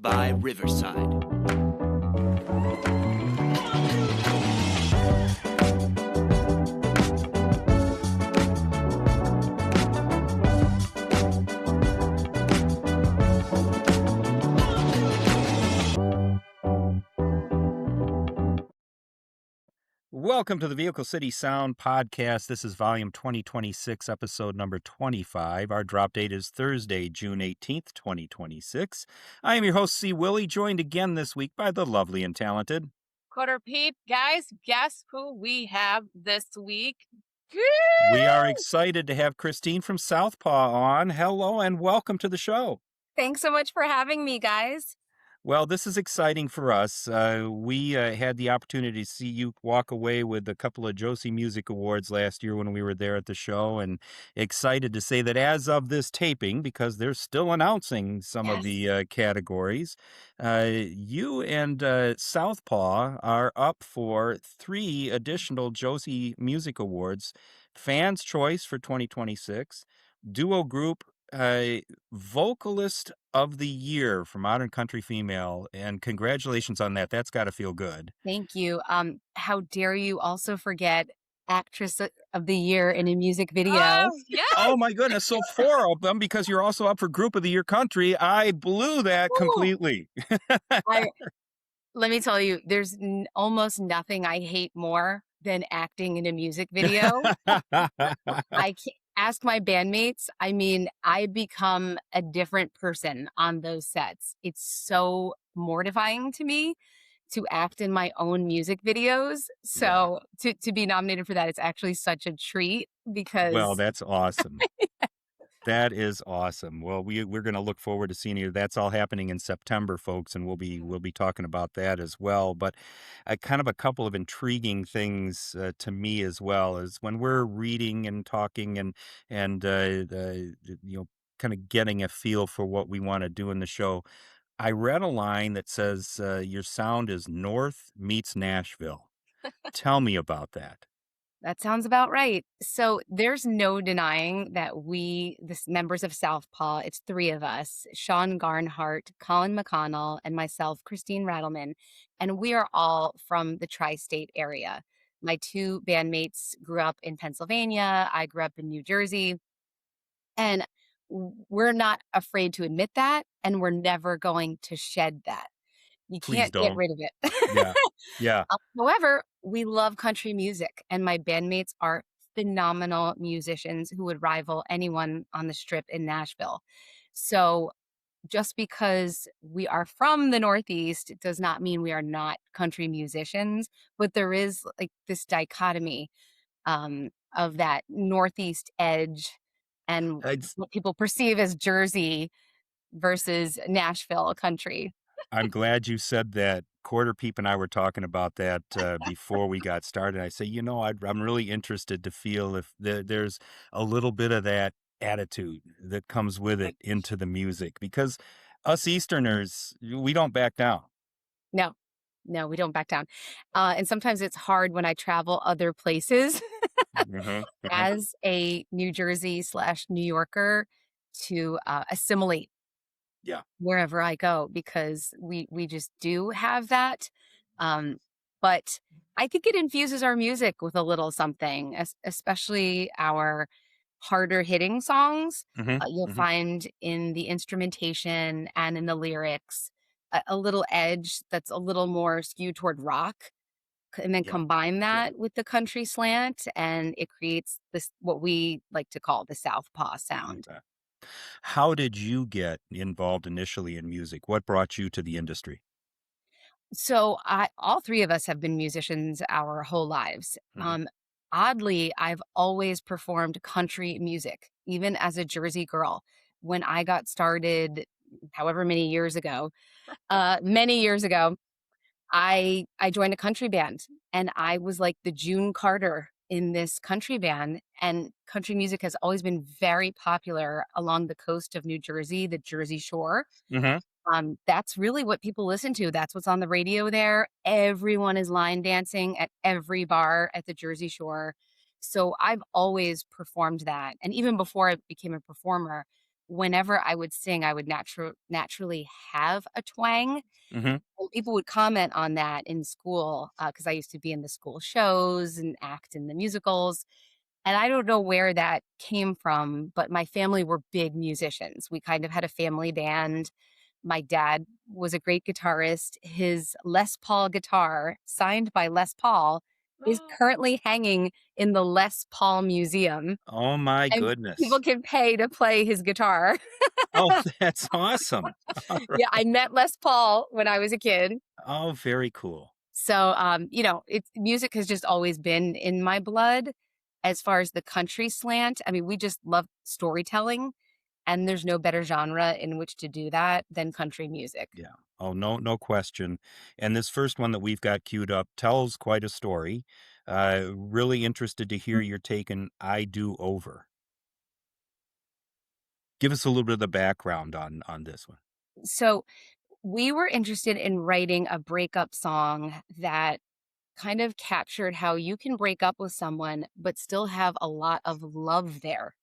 by Riverside. Welcome to the Vehicle City Sound Podcast. This is volume 2026, episode number 25. Our drop date is Thursday, June 18th, 2026. I am your host, C. Willie, joined again this week by the lovely and talented Quarter Peep. Guys, guess who we have this week? We are excited to have Christine from Southpaw on. Hello and welcome to the show. Thanks so much for having me, guys. Well, this is exciting for us. We had the opportunity to see you walk away with a couple of Josie Music Awards last year when we were there at the show, and excited to say that as of this taping, because they're still announcing some of the categories, you and Southpaw are up for 3 additional Josie Music Awards: Fans' Choice for 2026, Duo Group Vocalist of the Year for Modern Country Female, and congratulations on that. That's got to feel good. Thank you. How dare you also forget Actress of the Year in a music video? Oh my goodness. So 4 of them, because you're also up for Group of the Year Country. I blew that completely. Let me tell you, there's almost nothing I hate more than acting in a music video. I can't. Ask my bandmates. I mean, I become a different person on those sets. It's so mortifying to me to act in my own music videos. So to be nominated for that, it's actually such a treat because... Well, that's awesome. That is awesome. Well, we're going to look forward to seeing you. That's all happening in September, folks, and we'll be talking about that as well. But kind of a couple of intriguing things to me as well is when we're reading and talking and kind of getting a feel for what we want to do in the show. I read a line that says your sound is North meets Nashville. Tell me about that. That sounds about right. So there's no denying that members of Southpaw, it's 3 of us, Sean Garnhart, Colin McConnell, and myself, Christine Rattleman, and we are all from the tri-state area. My 2 bandmates grew up in Pennsylvania. I grew up in New Jersey. And we're not afraid to admit that, and we're never going to shed that. You can't get rid of it. Yeah. However, we love country music, and my bandmates are phenomenal musicians who would rival anyone on the Strip in Nashville. So just because we are from the Northeast, it does not mean we are not country musicians, but there is like this dichotomy of that Northeast edge and what people perceive as Jersey versus Nashville country. I'm glad you said that. Quarter Peep and I were talking about that before we got started. I say, I'm really interested to feel if there's a little bit of that attitude that comes with it into the music, because us Easterners, we don't back down. No, we don't back down. And sometimes it's hard when I travel other places as a New Jersey / New Yorker to assimilate wherever I go, because we just do have that. But I think it infuses our music with a little something, especially our harder hitting songs. You'll find in the instrumentation and in the lyrics a little edge that's a little more skewed toward rock, and then combine that with the country slant, and it creates this, what we like to call the Southpaw sound. Okay. How did you get involved initially in music? What brought you to the industry? So all 3 of us have been musicians our whole lives. Oddly, I've always performed country music, even as a Jersey girl. When I got started, however many years ago, I joined a country band, and I was like the June Carter in this country band. And country music has always been very popular along the coast of New Jersey, the Jersey Shore. That's really what people listen to. That's what's on the radio there. Everyone is line dancing at every bar at the Jersey Shore. So I've always performed that. And even before I became a performer, whenever I would sing, I would naturally have a twang, Mhm. and people would comment on that in school, because I used to be in the school shows and act in the musicals, and I don't know where that came from, but my family were big musicians. We kind of had a family band. My dad was a great guitarist. His Les Paul guitar, signed by Les Paul, is currently hanging in the Les Paul Museum, Oh my and people goodness. can pay to play his guitar. Oh, that's awesome. Yeah, I met Les Paul when I was a kid. Oh, very cool. So, it's music has just always been in my blood. As far as the country slant, I mean, we just love storytelling, and there's no better genre in which to do that than country music. Yeah. Oh, no question. And this first one that we've got queued up tells quite a story. Really interested to hear your take on "I Do Over." Give us a little bit of the background on this one. So, we were interested in writing a breakup song that kind of captured how you can break up with someone, but still have a lot of love there.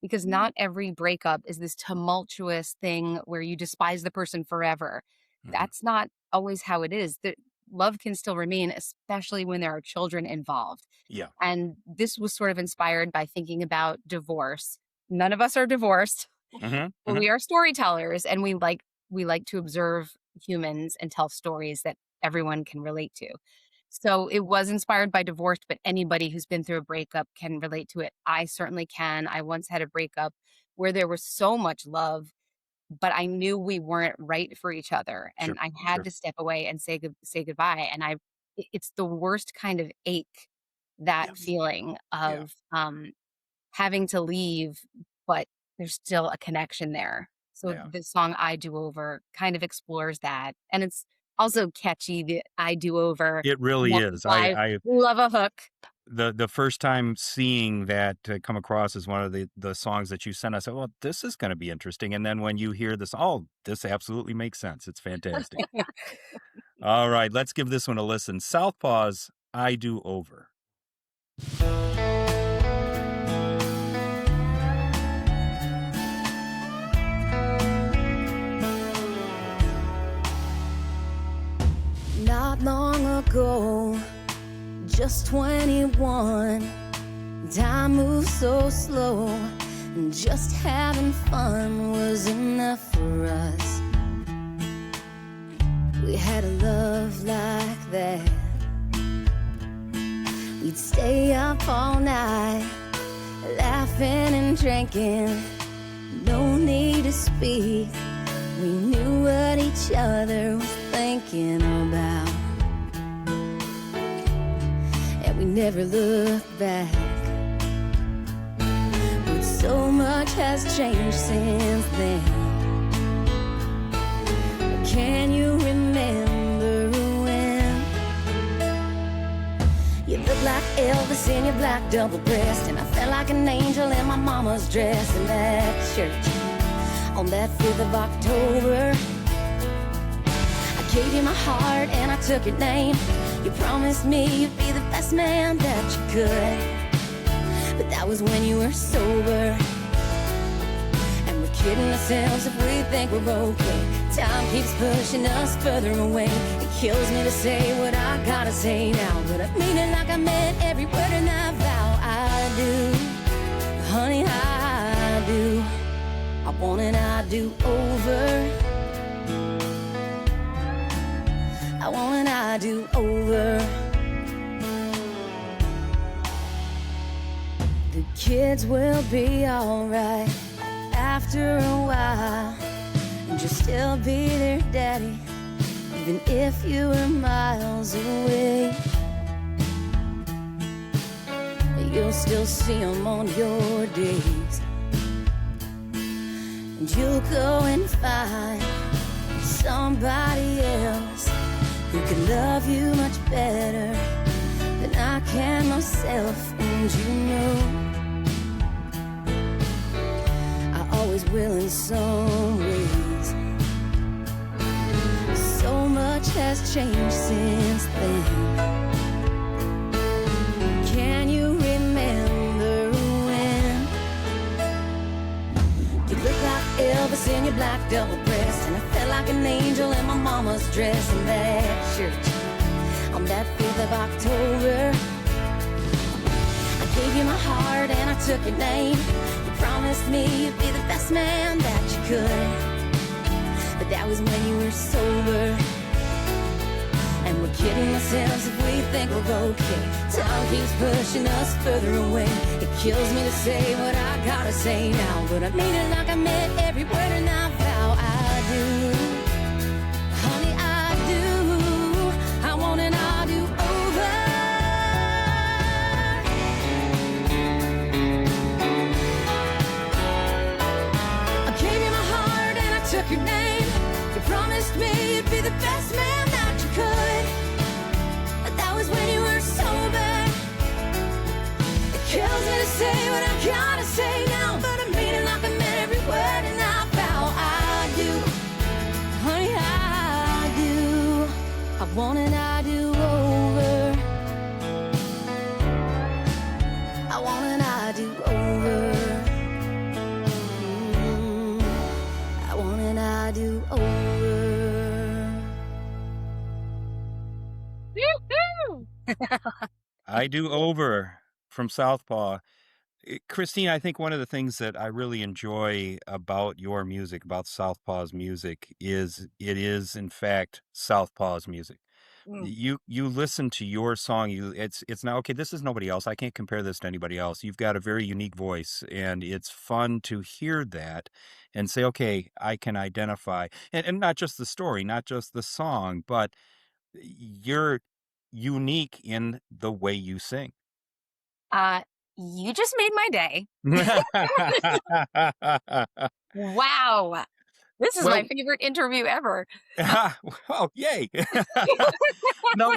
Because not every breakup is this tumultuous thing where you despise the person forever. Mhm. That's not always how it is. The love can still remain, especially when there are children involved. Yeah. And this was sort of inspired by thinking about divorce. None of us are divorced, Mhm, but mhm. we are storytellers and we like to observe humans and tell stories that everyone can relate to. So it was inspired by divorce, but anybody who's been through a breakup can relate to it. I certainly can. I once had a breakup where there was so much love, but I knew we weren't right for each other, Sure, and I had sure. to step away and say goodbye. And it's the worst kind of ache, that Yes. feeling Yeah, of having to leave, but there's still a connection there. So yeah. the song "I Do Over" kind of explores that, and it's also catchy, the "I do over," It really is. multiply, love a hook. The first time seeing that, come across as one of the songs that you sent, I said, "Well, this is gonna be interesting," and then when you hear this, "Oh, this absolutely makes sense. It's fantastic." Alright, let's give this one a listen. Southpaw's "I Do Over." Not long ago, just 21. Time moves so slow, and just having fun was enough for us. We had a love like that. We'd stay up all night, laughing and drinking. No need to speak. We knew what each other was thinking about, and we never looked back. But so much has changed since then. Can you remember when you looked like Elvis in your black double-breast, and I felt like an angel in my mama's dress in that church on that 5th of October? I gave you my heart and I took your name. You promised me you'd be the best man that you could, but that was when you were sober. And we're kidding ourselves if we think we're okay. Time keeps pushing us further away. It kills me to say what I gotta say now, but I mean it like I meant every word, and I vow I do. Honey, I do. I want an I do over. I want an I do over. The kids will be alright after a while, and you'll still be their daddy, even if you were miles away. You'll still see them on your days, and you'll go and find somebody else who can love you much better than I can myself. And you know I always will in some ways. So much has changed since then. Can you remember when you looked like Elvis in your black double breast, and I felt like an angel in my mama's dress in that church on that 5th of October. I gave you my heart and I took your name. You promised me you'd be the best man that you could, but that was when you were sober. And we're kidding ourselves if we think we're okay. Time keeps pushing us further away. It kills me to say what I gotta say now, but I mean it like I meant every word, and I vow I do. Honey, I do. I want and I do over. I gave you my heart and I took your name. You promised me you'd be the best man that you could, but that was when you were sober. It kills me to say what I gotta say now, but I mean it like I meant every word, and I vow I do. Honey, I do. I want and I do over. I want and I do over. I want and I do over. I Do Over from Southpaw. Christine, I think one of the things that I really enjoy about your music, about Southpaw's music, is it is in fact Southpaw's music. Mm. You listen to your song, it's now okay, this is nobody else. I can't compare this to anybody else. You've got a very unique voice, and it's fun to hear that and say, okay, I can identify, and not just the story, not just the song, but you're unique in the way you sing. Uh, you just made my day. Wow. This is my Well, favorite interview ever. well, yay. No,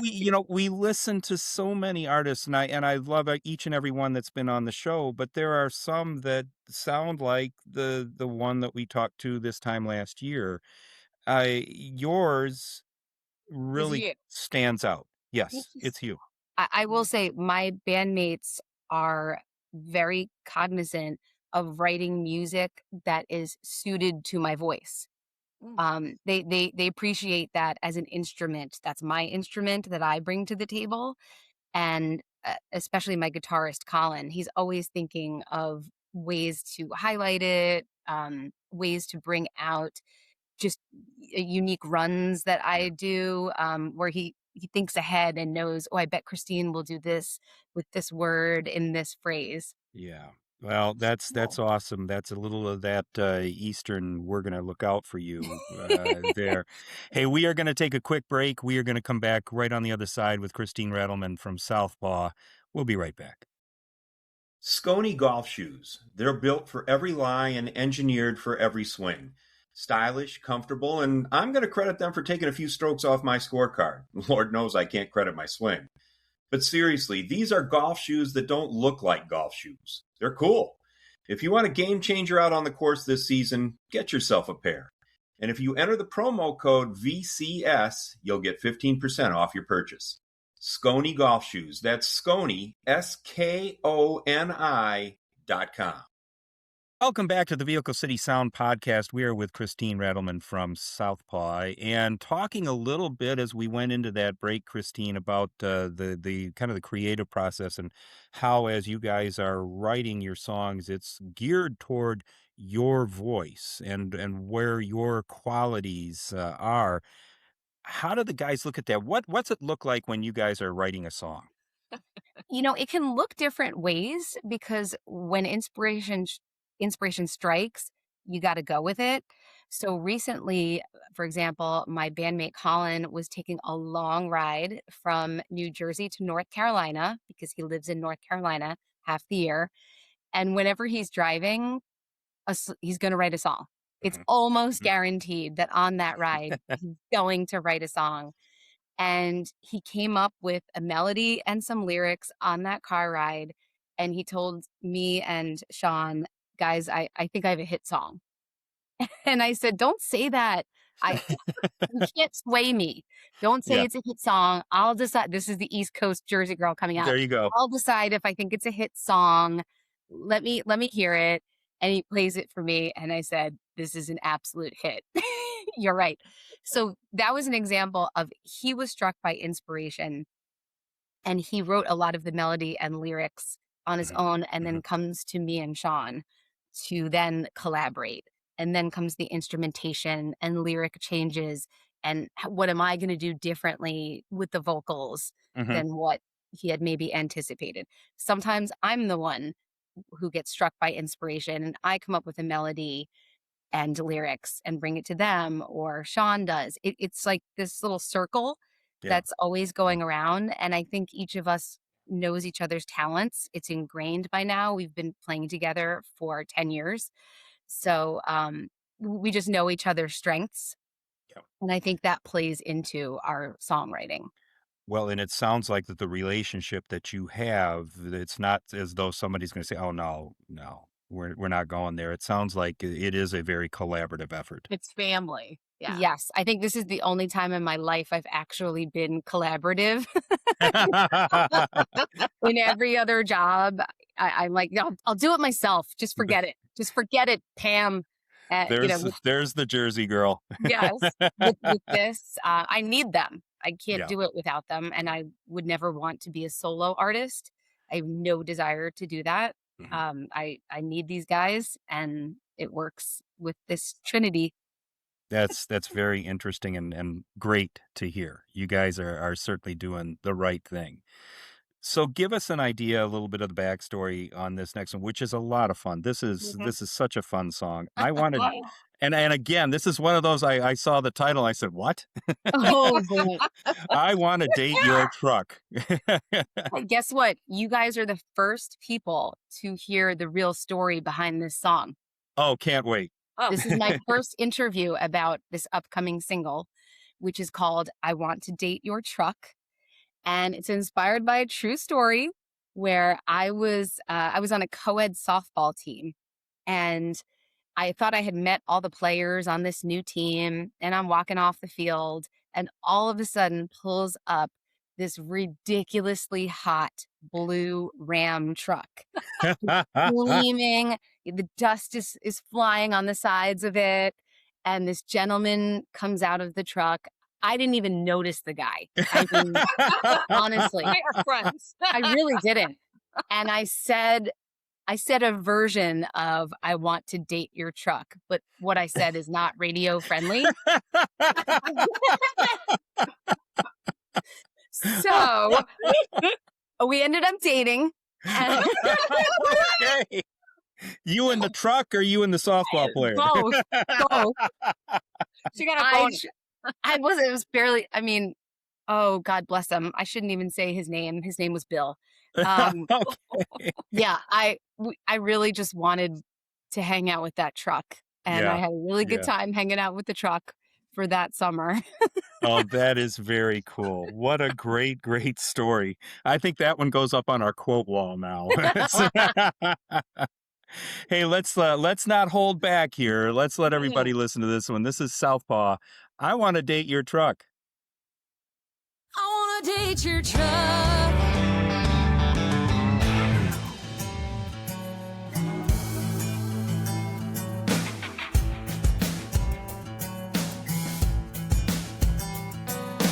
we listen to so many artists, and I love each and every one that's been on the show, but there are some that sound like the one that we talked to this time last year. Yours Is really you. stands out. Thank Yes, you. it's you. I will say my bandmates are very cognizant of writing music that is suited to my voice. They appreciate that as an instrument. That's my instrument that I bring to the table, and especially my guitarist Colin. He's always thinking of ways to highlight it, ways to bring out just unique runs that I do, where he thinks ahead and knows, oh, I bet Christine will do this with this word in this phrase. Yeah. Well, that's awesome. That's a little of that Eastern. We're gonna look out for you there. Hey, we are gonna take a quick break. We are gonna come back right on the other side with Christine Rattleman from Southpaw. We'll be right back. Scony golf shoes. They're built for every lie and engineered for every swing. Stylish, comfortable, and I'm going to credit them for taking a few strokes off my scorecard. Lord knows I can't credit my swing. But seriously, these are golf shoes that don't look like golf shoes. They're cool. If you want a game changer out on the course this season, get yourself a pair. And if you enter the promo code VCS, you'll get 15% off your purchase. Scony Golf Shoes. That's Scony, SKONI.com. Welcome back to the Vehicle City Sound Podcast. We are with Christine Rattleman from Southpaw, and talking a little bit as we went into that break, Christine, about the kind of the creative process and how, as you guys are writing your songs, it's geared toward your voice and where your qualities are. How do the guys look at that? What's it look like when you guys are writing a song? It can look different ways because when inspiration strikes, you got to go with it. So recently, for example, my bandmate Colin was taking a long ride from New Jersey to North Carolina because he lives in North Carolina half the year. And whenever he's driving, he's going to write a song. It's almost guaranteed that on that ride, he's going to write a song. And he came up with a melody and some lyrics on that car ride. And he told me and Sean, guys, I think I have a hit song. And I said, don't say that. You can't sway me. Don't say Yeah. it's a hit song. I'll decide. This is the East Coast Jersey girl coming out. There you go. I'll decide if I think it's a hit song. Let me hear it. And he plays it for me. And I said, this is an absolute hit. You're right. So that was an example of he was struck by inspiration and he wrote a lot of the melody and lyrics on his Mhm, own and mhm. then comes to me and Sean to then collaborate. And then comes the instrumentation and lyric changes and what am I going to do differently with the vocals Mhm. than what he had maybe anticipated. Sometimes I'm the one who gets struck by inspiration and I come up with a melody and lyrics and bring it to them, or Sean does. It's like this little circle Yeah. that's always Yeah. going around. And I think each of us knows each other's talents. It's ingrained by now. We've been playing together for 10 years. So we just know each other's strengths. Yeah. And I think that plays into our songwriting. Well, and it sounds like that the relationship that you have, it's not as though somebody's gonna say, "Oh, no, no, we're not going there." It sounds like it is a very collaborative effort. It's family. Yeah. Yes, I think this is the only time in my life I've actually been collaborative. In every other job, I'm like, no, I'll do it myself. Just forget it. Just forget it, Pam. There's the Jersey girl. Yes, with this, I need them. I can't Yeah. do it without them, and I would never want to be a solo artist. I have no desire to do that. Mhm. I need these guys, and it works with this trinity. That's very interesting and great to hear. You guys are certainly doing the right thing. So give us an idea, a little bit of the backstory on this next one, which is a lot of fun. This is Mhm. this is such a fun song. I wanted, Oh. and again, this is one of those I saw the title, I said, "What?" Oh boy! I want to date your truck. Hey, guess what? You guys are the first people to hear the real story behind this song. Oh, can't wait. Oh. This is my first interview about this upcoming single, which is called I Want to Date Your Truck. And it's inspired by a true story where I was on a co-ed softball team and I thought I had met all the players on this new team and I'm walking off the field and all of a sudden pulls up this ridiculously hot blue Ram truck gleaming. The dust is flying on the sides of it. And this gentleman comes out of the truck. I didn't even notice the guy. I mean, honestly, We are friends. I really didn't. And I said a version of I want to date your truck, but what I said is not radio friendly. So we ended up dating. And Okay. You in the truck or you in the softball player? both. She got a I, bonus. I was, it was barely, I mean, oh, God bless him. I shouldn't even say his name. His name was Bill. Okay. Yeah, I really just wanted to hang out with that truck. And I Yeah, had a really good yeah. time hanging out with the truck for that summer. Oh, that is very cool. What a great, great story. I think that one goes up on our quote wall now. Hey, let's not hold back here. Let's let everybody listen to this one. This is Southpaw. I want to date your truck. I wanna date your truck.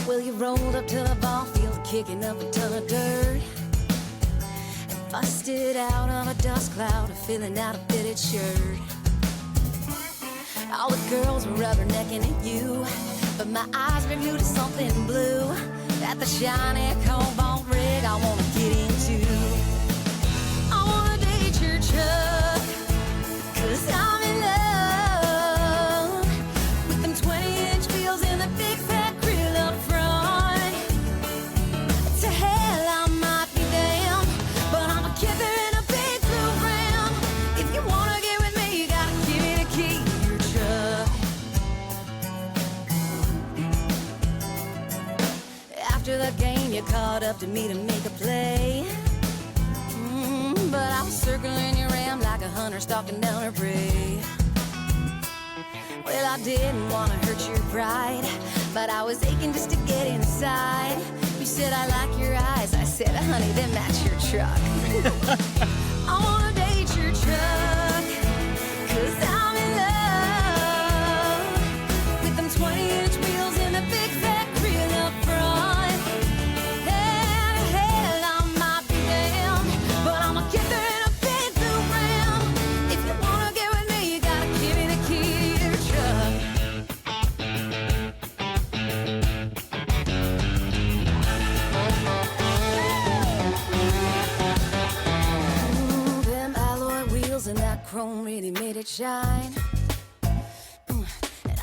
Well, you rolled up to the ball field, kicking up a ton of dirt, and busted out of a dust cloud, filling out a fitted shirt. All the girls were rubbernecking at you, but my eyes were glued to something blue. At the shiny cobalt rig I wanna get into. I wanna date your truck, 'cause I'm in love with them 20-inch wheels and the big fat grill up front. To hell I might be damned, but I'm a kipper in a big blue Ram. If you wanna get with me, you gotta give me the key to your truck. After the game, you called up to me to make a play. But I was circling your Ram like a hunter stalking down her prey. Well, I didn't want to hurt your pride, but I was aching just to get inside. You said, I like your eyes. I said, honey, then that's your truck. I want to date your truck, 'cause I'm in love wheels and that chrome really made it shine. And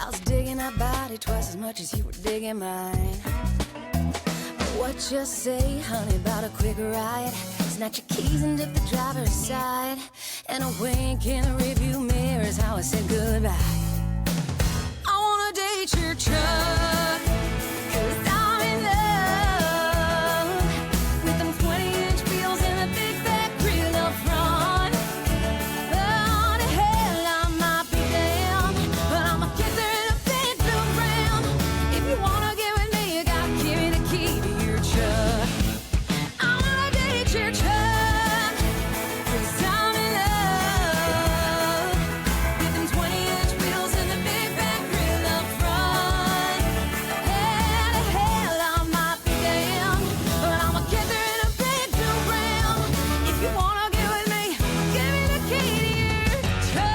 I was digging that body twice as much as you were digging mine. What you say, honey, about a quick ride? Snatch your keys and dip the driver's side. And a wink in the rearview mirror is how I said goodbye. I wanna date your truck, 'cause I'm in love with them 20-inch wheels and the big back grill up front. Oh, to hell, I might be damned, but I'ma get there in a big blue Ram. If you wanna get with me, you gotta give me the key to your truck. I wanna date your truck, 'cause I'm in love with them 20-inch wheels and the big back grill up front. Hell to hell, I might be damned, but I'ma get there in a big blue Ram. If you wanna get with me, give me the key to your truck.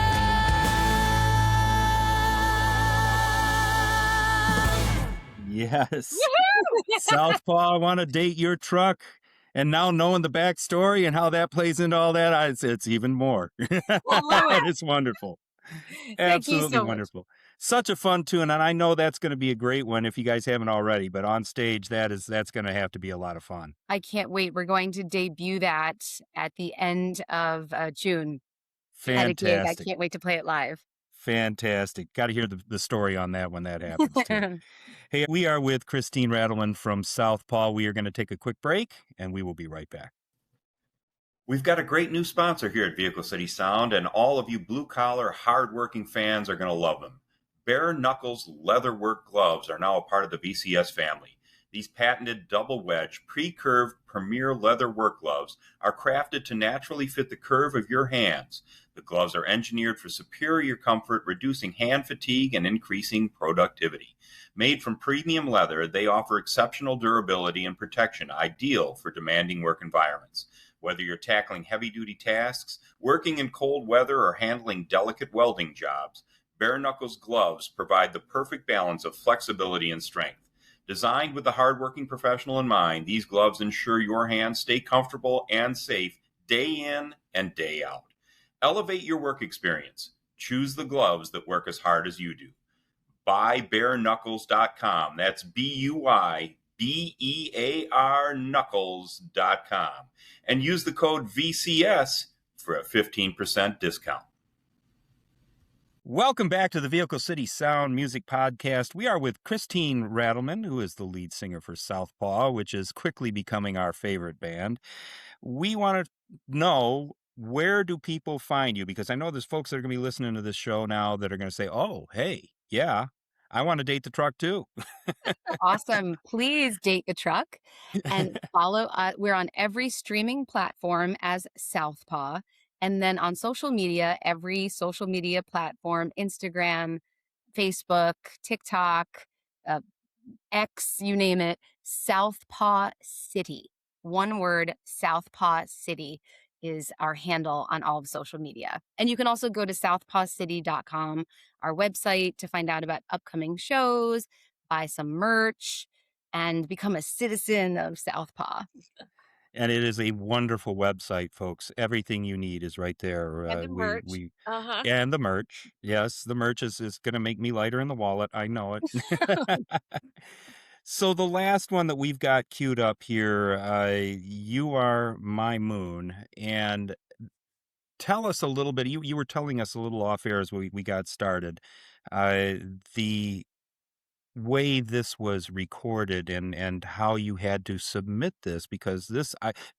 Yes. Southpaw, I want to date your truck. And now knowing the backstory and how that plays into all that, it's even more. It's wonderful. Thank you Absolutely so much. wonderful. Such a fun tune. And I know that's going to be a great one if you guys haven't already, but on stage, that's going to have to be a lot of fun. I can't wait. We're going to debut that at the end of June at a gig. I Fantastic. can't wait to play it live. Fantastic. Got to hear the story on that when that happens too. Hey, we are with Christine Rattleman from Southpaw. We are going to take a quick break and we will be right back. We've got a great new sponsor here at Vehicle City Sound, and all of you blue-collar, hard-working fans are going to love them. Bare Knuckles Leatherwork Gloves are now a part of the VCS family. These patented double-wedge, pre-curved premier leather work gloves are crafted to naturally fit the curve of your hands. The gloves are engineered for superior comfort, reducing hand fatigue and increasing productivity. Made from premium leather, they offer exceptional durability and protection, ideal for demanding work environments. Whether you're tackling heavy-duty tasks, working in cold weather, or handling delicate welding jobs, Bare Knuckles gloves provide the perfect balance of flexibility and strength. Designed with the hardworking professional in mind, these gloves ensure your hands stay comfortable and safe day in and day out. Elevate your work experience. Choose the gloves that work as hard as you do. BuyBareKnuckles.com. That's BUYBEAR Knuckles.com. And use the code VCS for a 15% discount. Welcome back to the Vehicle City Sound Music Podcast. We are with Christine Rattleman, who is the lead singer for Southpaw, which is quickly becoming our favorite band. We want to know, where do people find you? Because I know there's folks that are going to be listening to this show now that are going to say, oh, hey, yeah, I want to date the truck too. Awesome. Please date the truck and follow. We're on every streaming platform as Southpaw. And then on social media, every social media platform, Instagram, Facebook, TikTok, X, you name it, Southpaw City. One word, Southpaw City is our handle on all of social media. And you can also go to southpawcity.com, our website, to find out about upcoming shows, buy some merch, and become a citizen of Southpaw. And it is a wonderful website, folks. Everything you need is right there. And the merch. And the merch. Yes, the merch is going to make me lighter in the wallet. I know it. So the last one that we've got queued up here, You Are My Moon. And tell us a little bit, you were telling us a little off air as we got started, the way this was recorded and how you had to submit this, because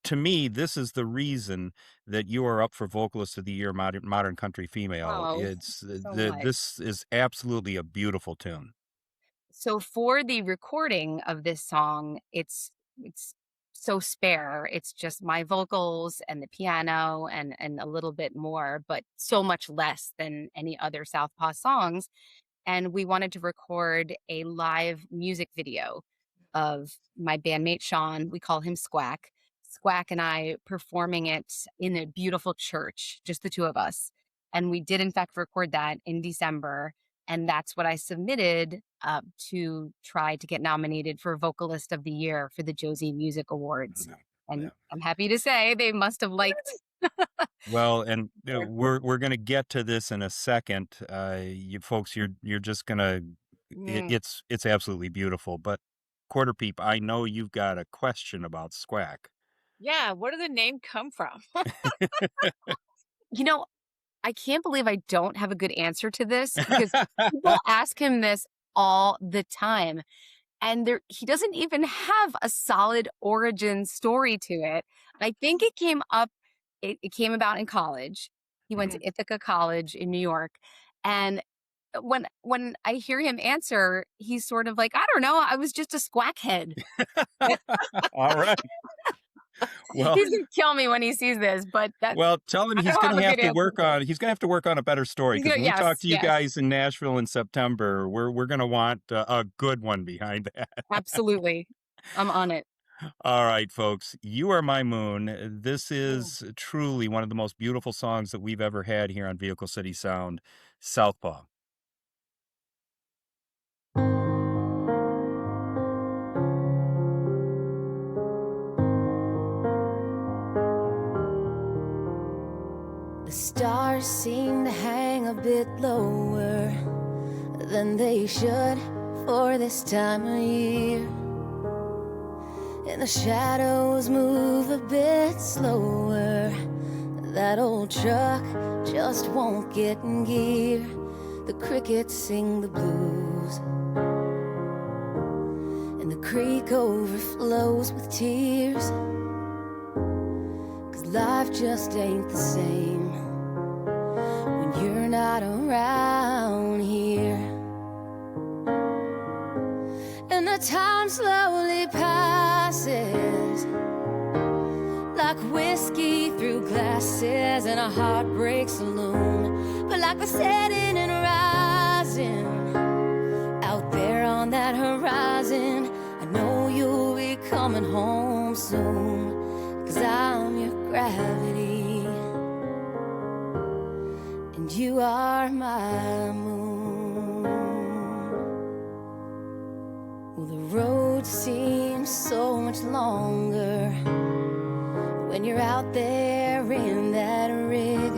to me, this is the reason that you are up for Vocalist of the Year, Modern Country Female. Oh, It's so much. this is absolutely a beautiful tune. So for the recording of this song, it's so spare. It's just my vocals and the piano and a little bit more, but so much less than any other Southpaw songs. And we wanted to record a live music video of my bandmate Sean. We call him Squack. Squack and I performing it in a beautiful church, just the two of us. And we did, in fact, record that in December. And that's what I submitted to try to get nominated for Vocalist of the Year for the Josie Music Awards. And I'm happy to say they must have liked Well, and Sure. we're gonna get to this in a second. You folks, you're just gonna Mm. it's absolutely beautiful. But Quarter Peep, I know you've got a question about Squack. Yeah, where did the name come from? You know, I can't believe I don't have a good answer to this because people ask him this all the time. And he doesn't even have a solid origin story to it. I think it came about in college. He went to Mhm. Ithaca College in New York. And when I hear him answer, he's sort of like, I don't know, I was just a squackhead. All right. Well, He's gonna kill me when he sees this, but that well, tell him I don't have a good answer for it. he's gonna have to work on a better story He's because gonna when we talk yes, to you yes, guys in Nashville in September, we're gonna want a good one behind that. absolutely. I'm on it. All right, folks, "You Are My Moon." This Mm. is truly one of the most beautiful songs that we've ever had here on Vehicle City Sound, Southpaw. The stars seem to hang a bit lower than they should for this time of year. And the shadows move a bit slower. That old truck just won't get in gear. The crickets sing the blues, and the creek overflows with tears. 'Cause life just ain't the same when you're not around here. And the time slowly passes like whiskey through glasses in a heartbreak saloon. But like the setting and rising out there on that horizon, I know you'll be coming home soon. 'Cause I'm your gravity, and you are my moon. Well, the road seems so much longer when you're out there in that rig,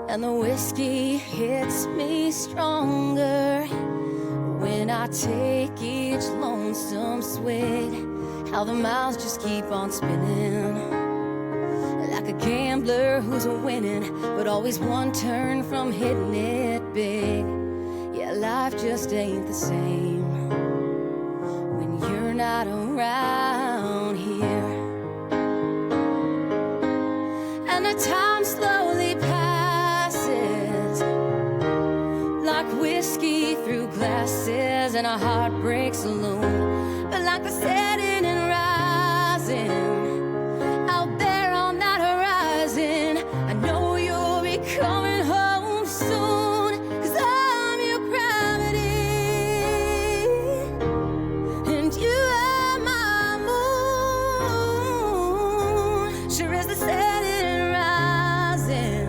and the whiskey hits me stronger when I take each lonesome swig. How the miles just keep on spinning like a gambler who's winning, but always one turn from hitting it big. Yeah, life just ain't the same when you're not around here. And the time slowly passes like whiskey through glasses in a heartbreak saloon. But like the setting and rising out there on that horizon, I know you'll be coming home soon. 'Cause I'm your gravity, and you are my moon. Sure as the setting and rising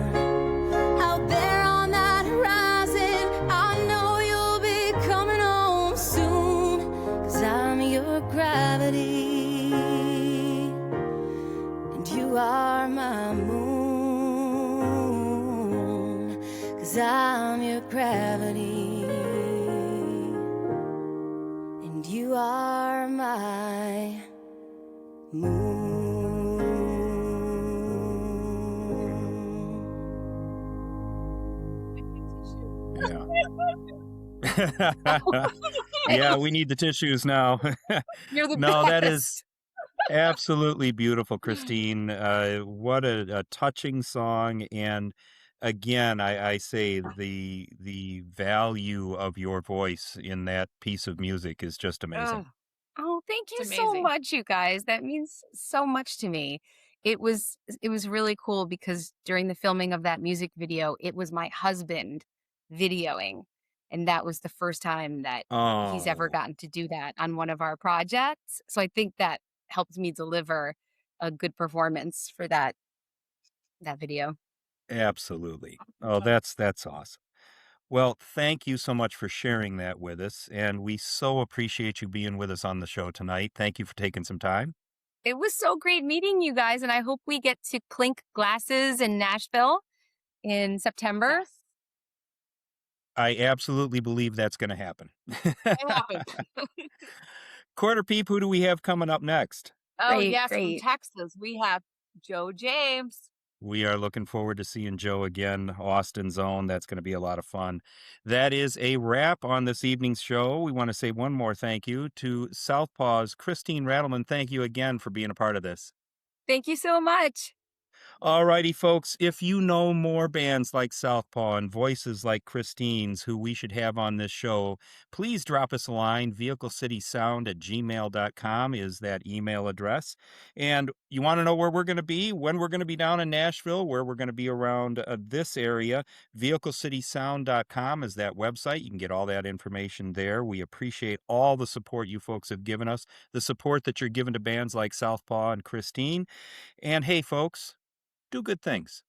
out there on that horizon, I know you'll be coming home soon. 'Cause I'm your gravity, and you are my moon. 'Cause I'm your gravity, and you are my moon. Yeah. Yeah, we need the tissues now. You're the No, that is best. absolutely beautiful, Christine. What a touching song, and again, I say the value of your voice in that piece of music is just amazing. Oh, Oh, thank it's you so amazing. much, you guys. That means so much to me. It was really cool because during the filming of that music video, it was my husband videoing. And that was the first time that he's ever Oh, gotten to do that on one of our projects. So I think that helped me deliver a good performance for that video. absolutely. Oh, that's awesome. Well, thank you so much for sharing that with us, and we so appreciate you being with us on the show tonight. Thank you for taking some time. It was so great meeting you guys, and I hope we get to clink glasses in Nashville in September. Yes, I absolutely believe that's going to happen. it happened. Quarter Peep, who do we have coming up next? Oh, Great, yes, from great. Texas, we have Joe James. We are looking forward to seeing Joe again, Austin's own. That's going to be a lot of fun. That is a wrap on this evening's show. We want to say one more thank you to Southpaw's Christine Rattleman. Thank you again for being a part of this. Thank you so much. All righty, folks. If you know more bands like Southpaw and voices like Christine's who we should have on this show, please drop us a line. vehiclecitysound@gmail.com is that email address. And you want to know where we're going to be, when we're going to be down in Nashville, where we're going to be around this area, vehiclecitysound.com is that website. You can get all that information there. We appreciate all the support you folks have given us, the support that you're giving to bands like Southpaw and Christine. And hey, folks, do good things.